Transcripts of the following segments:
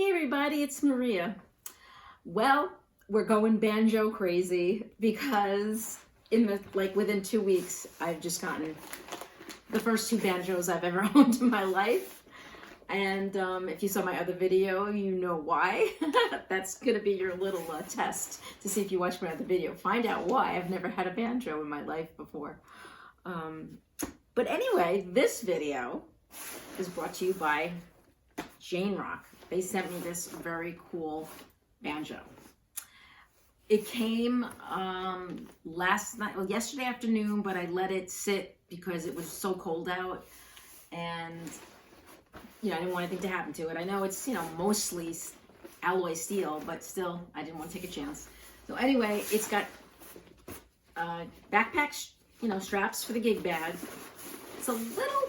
Hey everybody, it's Maria. Well, we're going banjo crazy because within 2 weeks, I've just gotten the first 2 banjos I've ever owned in my life. And if you saw my other video, you know why. That's gonna be your little test to see if you watch my other video. Find out why I've never had a banjo in my life before. But anyway, this video is brought to you by Janerock. They sent me this very cool banjo. It came yesterday afternoon, but I let it sit because it was so cold out, and I didn't want anything to happen to it. I know it's mostly alloy steel, but still I didn't want to take a chance. So anyway, it's got backpack straps for the gig bag. It's a little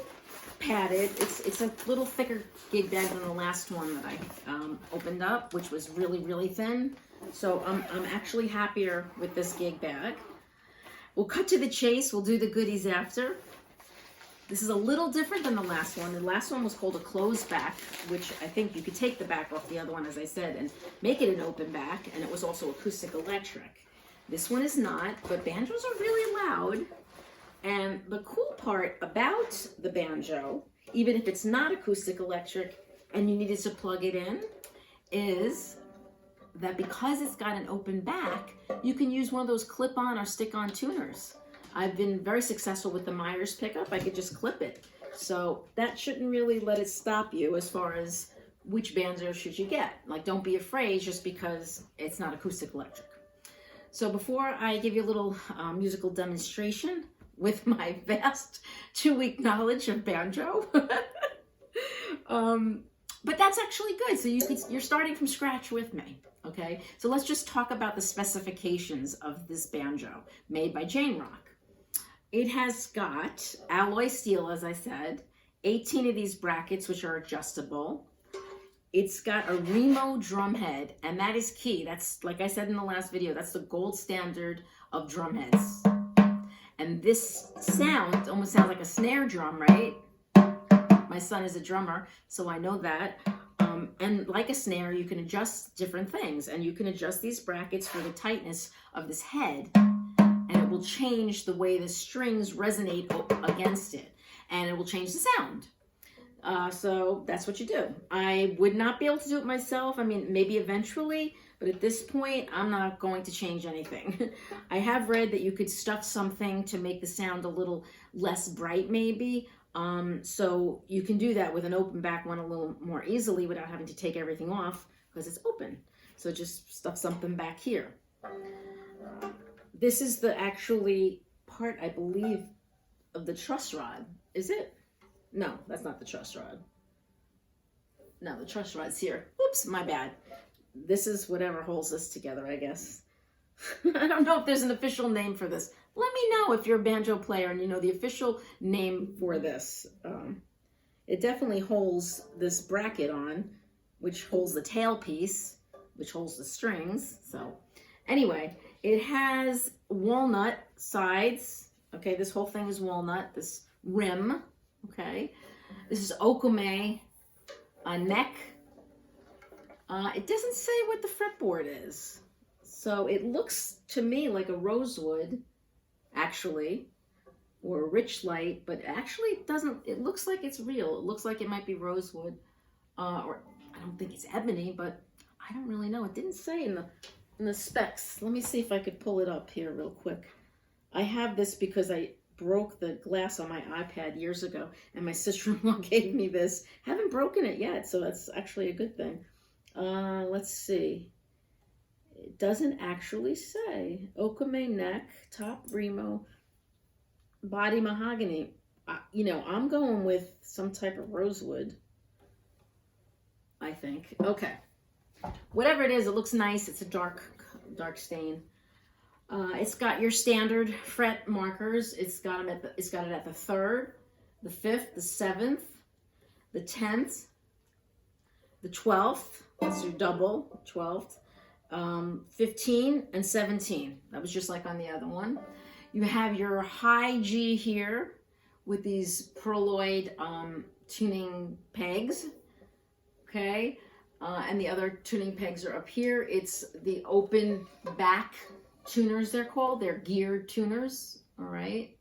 padded. It's a little thicker gig bag than the last one that I opened up, which was really thin. So I'm actually happier with this gig bag. We'll cut to the chase. We'll do the goodies after. This is a little different than the last one. The last one was called a closed back, which I think you could take the back off the other one, as I said, and make it an open back, and it was also acoustic electric. This one is not, but banjos are really loud. And the cool part about the banjo, even if it's not acoustic electric and you needed to plug it in, is that because it's got an open back, you can use one of those clip-on or stick-on tuners. I've been very successful with the Myers pickup. I could just clip it. So that shouldn't really let it stop you as far as which banjo should you get. Like, don't be afraid just because it's not acoustic electric. So before I give you a little musical demonstration with my vast 2-week knowledge of banjo, but that's actually good. So you're starting from scratch with me. Okay, so let's just talk about the specifications of this banjo made by Janerock. It has got alloy steel, as I said, 18 of these brackets, which are adjustable. It's got a Remo drum head, and that is key. That's, like I said in the last video, that's the gold standard of drum heads. And this sound almost sounds like a snare drum, right? My son is a drummer, so I know that. And like a snare, you can adjust different things, and you can adjust these brackets for the tightness of this head, and it will change the way the strings resonate against it, and it will change the sound. So that's what you do. I would not be able to do it myself. I mean, maybe eventually, but at this point, I'm not going to change anything. I have read that you could stuff something to make the sound a little less bright, maybe. So you can do that with an open back one a little more easily without having to take everything off because it's open. So just stuff something back here. This is the actually part, I believe, of the truss rod. Is it? No, that's not the truss rod. No, the truss rod's here. Oops, my bad. This is whatever holds this together, I guess. I don't know if there's an official name for this. Let me know if you're a banjo player and you know the official name for this. It definitely holds this bracket on, which holds the tail piece, which holds the strings. So anyway, it has walnut sides. Okay, this whole thing is walnut, this rim. Okay, this is okome neck. It doesn't say what the fretboard is. So it looks to me like a rosewood, actually, or a rich light, but actually it doesn't. It looks like it's real. It looks like it might be rosewood, or I don't think it's ebony, but I don't really know. It didn't say in the specs. Let me see if I could pull it up here real quick. I have this because I broke the glass on my iPad years ago, and my sister-in-law gave me this. Haven't broken it yet, so that's actually a good thing. Let's see. It doesn't actually say. Okome neck, top Remo, body mahogany. I'm going with some type of rosewood, I think. Okay. Whatever it is, it looks nice. It's a dark stain. It's got your standard fret markers. It's got it at the 3rd, the 5th, the 7th, the 10th, the 12th. That's your double 12th. 15 and 17. That was just like on the other one. You have your high G here with these pearloid tuning pegs. Okay. And the other tuning pegs are up here. It's the open back tuners, they're called. They're geared tuners, all right?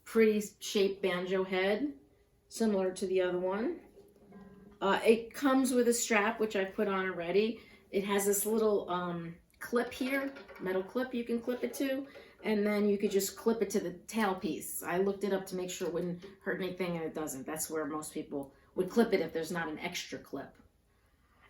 Pretty shaped banjo head, similar to the other one. It comes with a strap, which I put on already. It has this little clip here, metal clip you can clip it to, and then you could just clip it to the tailpiece. I looked it up to make sure it wouldn't hurt anything, and it doesn't. That's where most people would clip it if there's not an extra clip.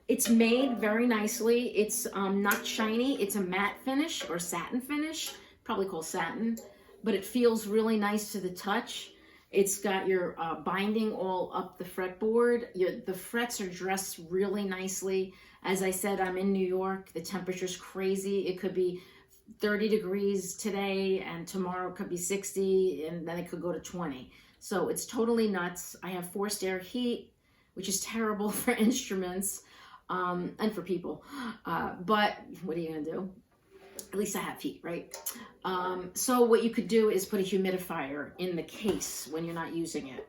It's made very nicely. It's not shiny. It's a matte finish or satin finish, probably called satin, but it feels really nice to the touch. It's got your binding all up the fretboard. The frets are dressed really nicely. As I said, I'm in New York. The temperature's crazy. It could be 30 degrees today, and tomorrow it could be 60, and then it could go to 20. So it's totally nuts. I have forced air heat, which is terrible for instruments. And for people, but what are you gonna do? At least I have heat, right? So what you could do is put a humidifier in the case when you're not using it.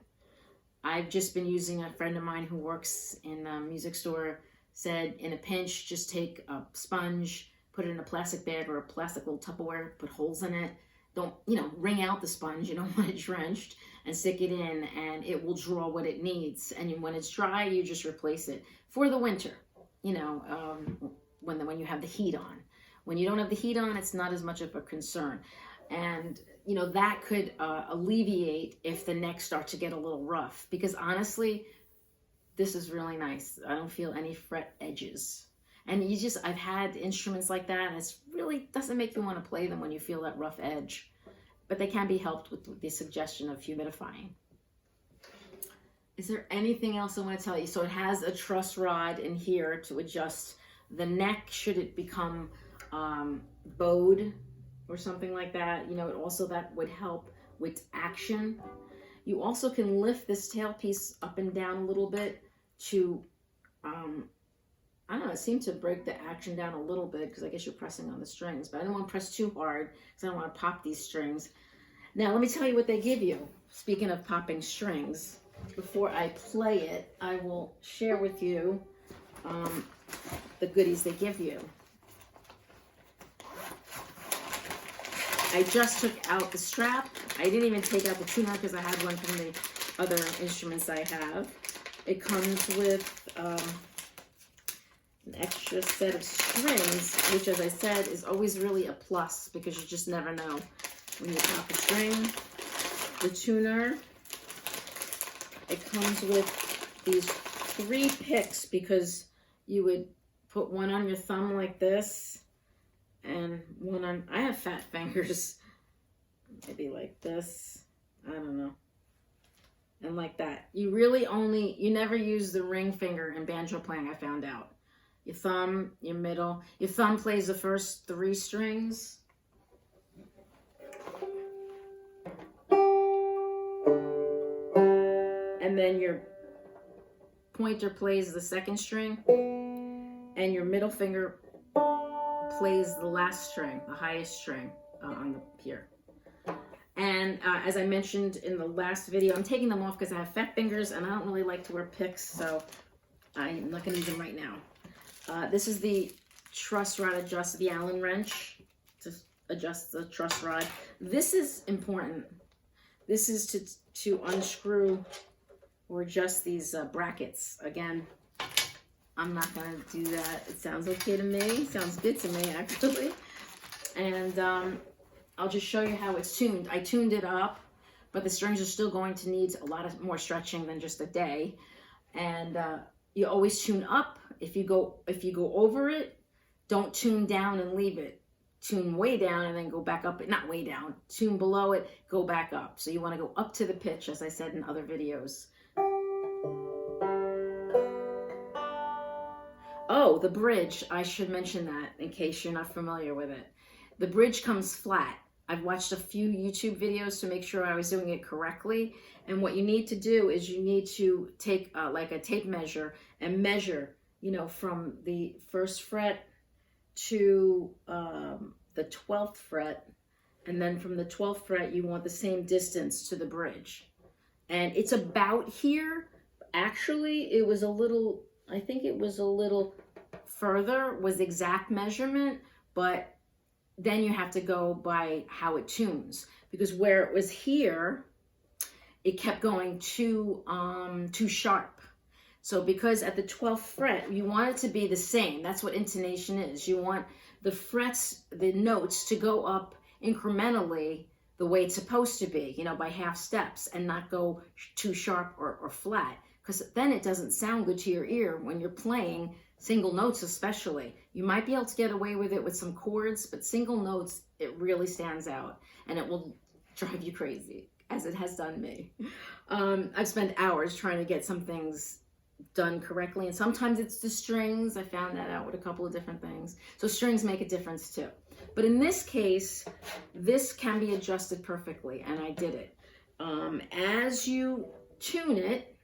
I've just been using, a friend of mine who works in a music store said, in a pinch, just take a sponge, put it in a plastic bag or a plastic little Tupperware, put holes in it. Don't, wring out the sponge. You don't want it drenched, and stick it in, and it will draw what it needs. And when it's dry, you just replace it for the winter. When you have the heat on. When you don't have the heat on, it's not as much of a concern. And, that could alleviate if the neck starts to get a little rough. Because honestly, this is really nice. I don't feel any fret edges. And I've had instruments like that, and it really doesn't make you want to play them when you feel that rough edge. But they can be helped with the suggestion of humidifying. Is there anything else I want to tell you? So it has a truss rod in here to adjust the neck should it become bowed or something like that. That would help with action. You also can lift this tailpiece up and down a little bit to, I don't know, it seemed to break the action down a little bit because I guess you're pressing on the strings, but I don't want to press too hard because I don't want to pop these strings. Now let me tell you what they give you. Speaking of popping strings, before I play it, I will share with you the goodies they give you. I just took out the strap. I didn't even take out the tuner because I had one from the other instruments I have. It comes with an extra set of strings, which, as I said, is always really a plus because you just never know when you pop a string. The tuner. It comes with these 3 picks because you would put one on your thumb like this and one on, I have fat fingers, maybe like this, I don't know, and like that. You never use the ring finger in banjo playing, I found out. Your thumb, your middle, your thumb plays the first 3 strings. And then your pointer plays the 2nd string, and your middle finger plays the last string, the highest string on here. And as I mentioned in the last video, I'm taking them off because I have fat fingers and I don't really like to wear picks, so I'm not going to use them right now. This is the truss rod adjust, the Allen wrench to adjust the truss rod. This is important. This is to unscrew or adjust these brackets. Again, I'm not gonna do that. It sounds okay to me. Sounds good to me, actually. And I'll just show you how it's tuned. I tuned it up, but the strings are still going to need a lot of more stretching than just a day. And you always tune up. If you go over it, don't tune down and leave it. Tune way down and then go back up. Not way down. Tune below it, go back up. So you want to go up to the pitch, as I said in other videos. Oh, the bridge. I should mention that in case you're not familiar with it. The bridge comes flat. I've watched a few YouTube videos to make sure I was doing it correctly. And what you need to do is you need to take like a tape measure and measure, from the 1st fret to the 12th fret. And then from the 12th fret, you want the same distance to the bridge. And it's about here. Actually, it was a little I think it was a little further, was exact measurement, but then you have to go by how it tunes, because where it was here, it kept going too sharp. So because at the 12th fret, you want it to be the same. That's what intonation is. You want the frets, the notes to go up incrementally the way it's supposed to be, you know, by half steps, and not go too sharp or flat, because then it doesn't sound good to your ear when you're playing single notes especially. You might be able to get away with it with some chords, but single notes, it really stands out, and it will drive you crazy, as it has done me. I've spent hours trying to get some things done correctly, and sometimes it's the strings. I found that out with a couple of different things. So strings make a difference too. But in this case, this can be adjusted perfectly, and I did it. As you tune it,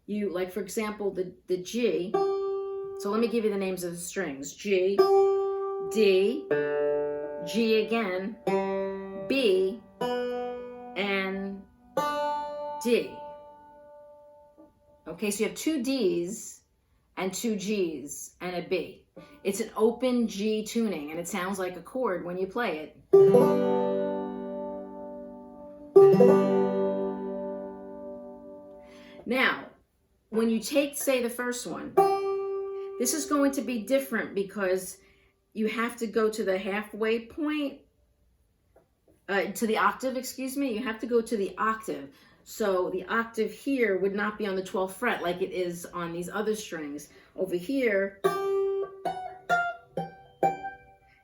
you, like for example, the G. So let me give you the names of the strings. G, D, G again, B, and D. Okay, so you have 2 Ds and 2 Gs and a B. It's an open G tuning, and it sounds like a chord when you play it. Now, when you take, say, the first one, this is going to be different because you have to go to the halfway point, to the octave, excuse me. You have to go to the octave. So the octave here would not be on the 12th fret like it is on these other strings. Over here,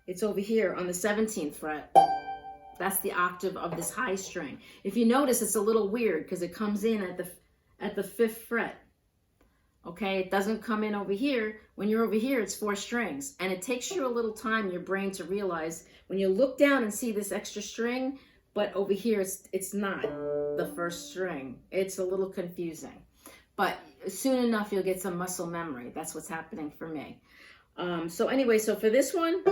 it's over here on the 17th fret. That's the octave of this high string. If you notice, it's a little weird because it comes in at the 5th fret. Okay, it doesn't come in over here. When you're over here, it's 4 strings. And it takes you a little time, your brain, to realize when you look down and see this extra string, but over here it's not the first string. It's a little confusing. But soon enough, you'll get some muscle memory. That's what's happening for me. So anyway, so for this one,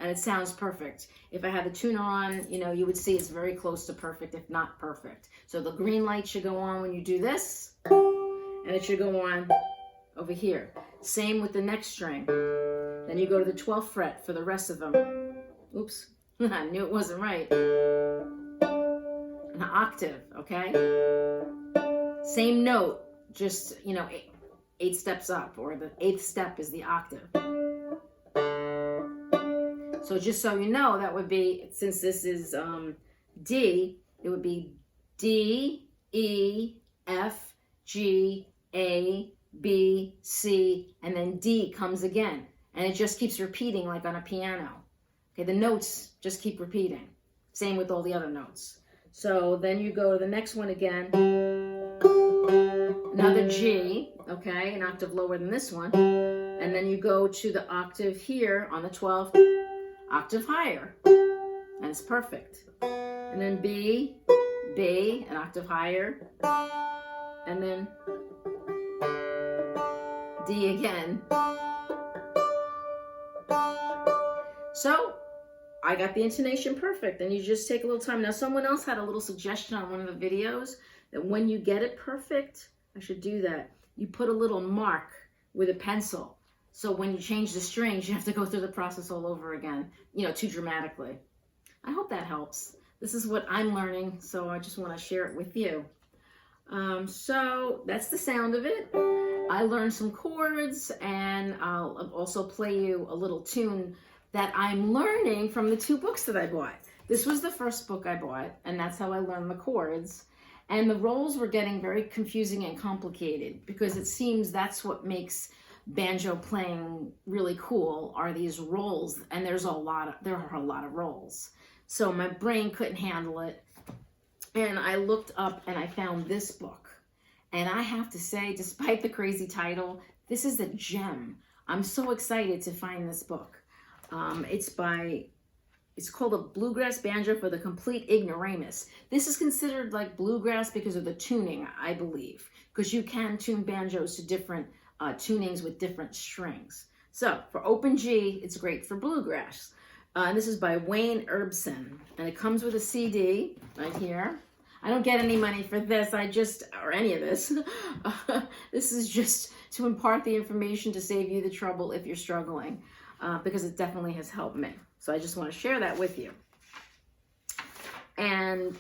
and it sounds perfect. If I had the tuner on, you know, you would see it's very close to perfect, if not perfect. So the green light should go on when you do this, and it should go on over here. Same with the next string. Then you go to the 12th fret for the rest of them. Oops, I knew it wasn't right. An octave, okay? Same note, just, you know, 8 steps up, or the 8th step is the octave. So just so you know, that would be, since this is D, it would be D, E, F, G, A, B, C, and then D comes again. And it just keeps repeating like on a piano. Okay, the notes just keep repeating. Same with all the other notes. So then you go to the next one again. Another G, okay, an octave lower than this one. And then you go to the octave here on the 12th, octave higher, and it's perfect. And then B, an octave higher, and then D again. So I got the intonation perfect, and you just take a little time. Now, someone else had a little suggestion on one of the videos that when you get it perfect, I should do that, you put a little mark with a pencil. So when you change the strings, you have to go through the process all over again, you know, too dramatically. I hope that helps. This is what I'm learning, so I just want to share it with you. So that's the sound of it. I learned some chords, and I'll also play you a little tune that I'm learning from the 2 books that I bought. This was the first book I bought, and that's how I learned the chords. And the rolls were getting very confusing and complicated, because it seems that's what makes banjo playing really cool, are these rolls, and there are a lot of rolls. So my brain couldn't handle it, and I looked up and I found this book. And I have to say, despite the crazy title, this is a gem. I'm so excited to find this book. It's called A Bluegrass Banjo for the Complete Ignoramus. This is considered like bluegrass because of the tuning, I believe, because you can tune banjos to different tunings with different strings. So for open G, it's great for bluegrass. And this is by Wayne Erbsen, and it comes with a CD right here. I don't get any money for this. Or any of this. This is just to impart the information to save you the trouble if you're struggling, because it definitely has helped me. So I just want to share that with you. And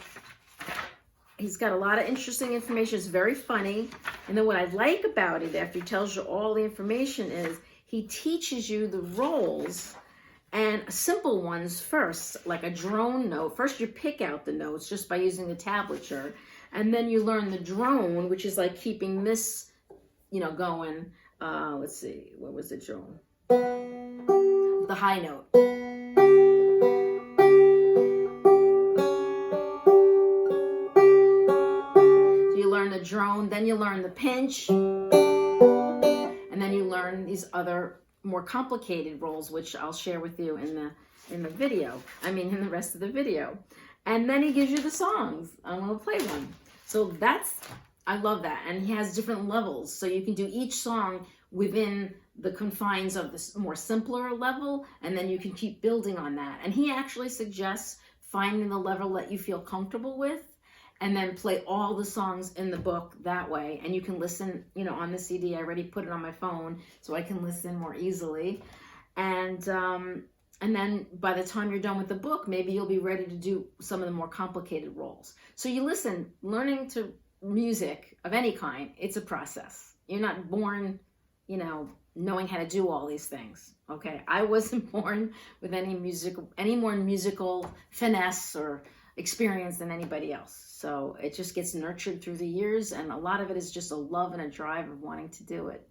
he's got a lot of interesting information. It's very funny. And then what I like about it, after he tells you all the information, is he teaches you the rolls, and simple ones first, like a drone note. First you pick out the notes just by using the tablature, and then you learn the drone, which is like keeping this, you know, going. Let's see, what was the drone? The high note. So you learn the drone, then you learn the pinch, and then you learn these other more complicated rolls, which I'll share with you in the video. In the rest of the video. And then he gives you the songs. I'm gonna play one. So I love that. And he has different levels, so you can do each song within the confines of this more simpler level, and then you can keep building on that. And he actually suggests finding the level that you feel comfortable with, and then play all the songs in the book that way. And you can listen, you know, on the CD. I already put it on my phone so I can listen more easily. And then by the time you're done with the book, maybe you'll be ready to do some of the more complicated rolls. So you listen, learning to music of any kind, it's a process. You're not born, you know, knowing how to do all these things. Okay, I wasn't born with any more musical finesse or experience than anybody else. So it just gets nurtured through the years, and a lot of it is just a love and a drive of wanting to do it.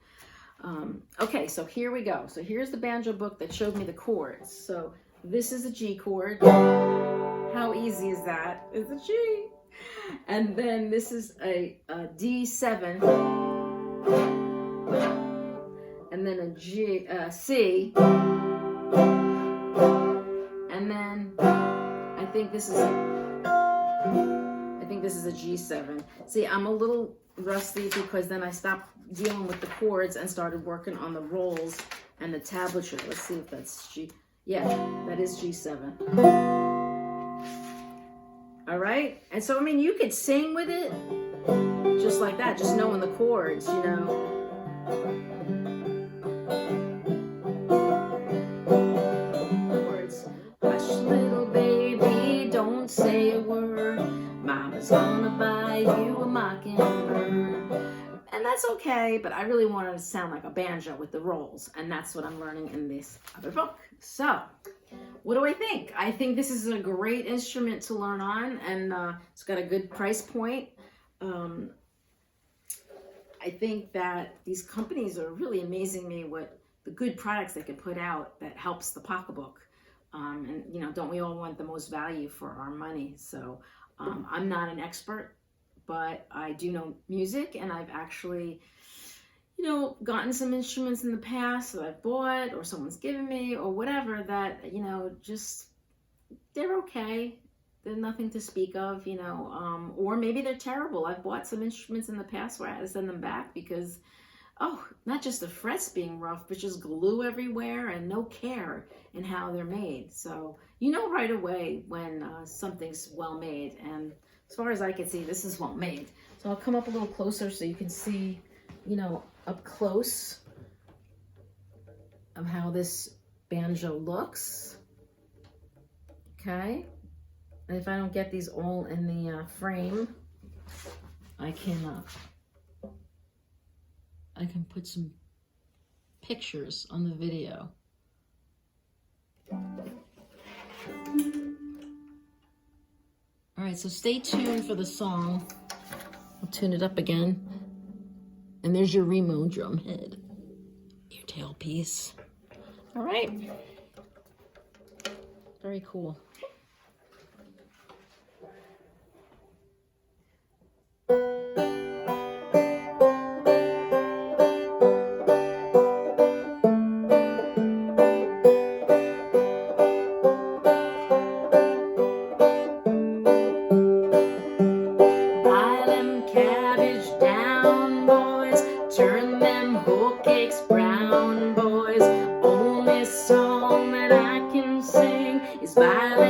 Okay, so here we go. So here's the banjo book that showed me the chords. So this is a G chord. How easy is that? It's a G. And then this is a D7. And then a G, C. And then I think this is a G7. See, I'm a little rusty because then I stopped dealing with the chords and started working on the rolls and the tablature. Let's see if that's G. Yeah, that is G7. All right. And so, you could sing with it just like that, just knowing the chords, you know. Chords. Hush, little baby, don't say a word. Mama's gonna buy you a mockingbird. And that's okay, but I really wanted to sound like a banjo with the rolls, and that's what I'm learning in this other book. So, what do I think? I think this is a great instrument to learn on, and it's got a good price point. I think that these companies are really amazing me what the good products they can put out that helps the pocketbook. And, you know, don't we all want the most value for our money? So I'm not an expert, but I do know music, and I've actually, you know, gotten some instruments in the past that I've bought or someone's given me or whatever that, you know, just, they're okay. They're nothing to speak of, you know, or maybe they're terrible. I've bought some instruments in the past where I had to send them back because, not just the frets being rough, but just glue everywhere and no care in how they're made. So you know right away when something's well made. And as far as I can see, this is well made. So I'll come up a little closer so you can see, you know, up close of how this banjo looks. Okay. And if I don't get these all in the frame, I can put some pictures on the video. All right, so stay tuned for the song. I'll tune it up again. And there's your Remo drum head, your tailpiece. All right. Very cool. Bile them cabbage down, boys. Turn them whole cakes brown, boys. Only song that I can sing is Bile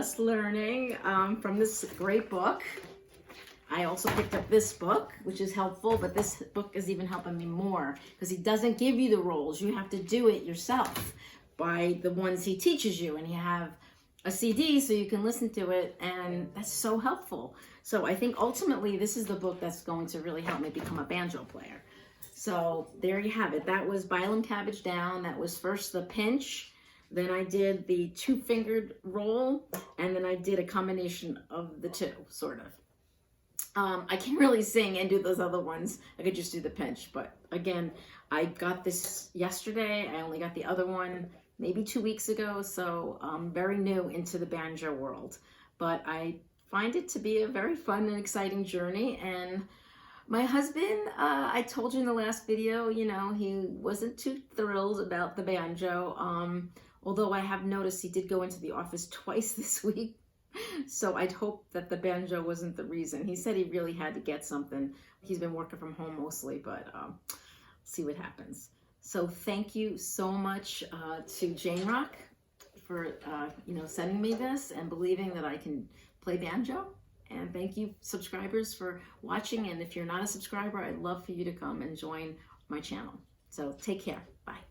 just learning from this great book. I also picked up this book, which is helpful, but this book is even helping me more because he doesn't give you the rolls. You have to do it yourself by the ones he teaches you, and you have a CD so you can listen to it, and that's so helpful. So I think ultimately this is the book that's going to really help me become a banjo player. So there you have it. That was Bile and Cabbage Down. That was first the pinch, then I did the two-fingered roll, and then I did a combination of the two, sort of. I can't really sing and do those other ones. I could just do the pinch, but again, I got this yesterday. I only got the other one maybe 2 weeks ago, so I'm very new into the banjo world. But I find it to be a very fun and exciting journey. And my husband, I told you in the last video, you know, he wasn't too thrilled about the banjo. Although I have noticed he did go into the office twice this week. So I'd hope that the banjo wasn't the reason. He said he really had to get something. He's been working from home mostly, but see what happens. So thank you so much to Janerock for sending me this and believing that I can play banjo. And thank you, subscribers, for watching. And if you're not a subscriber, I'd love for you to come and join my channel. So take care. Bye.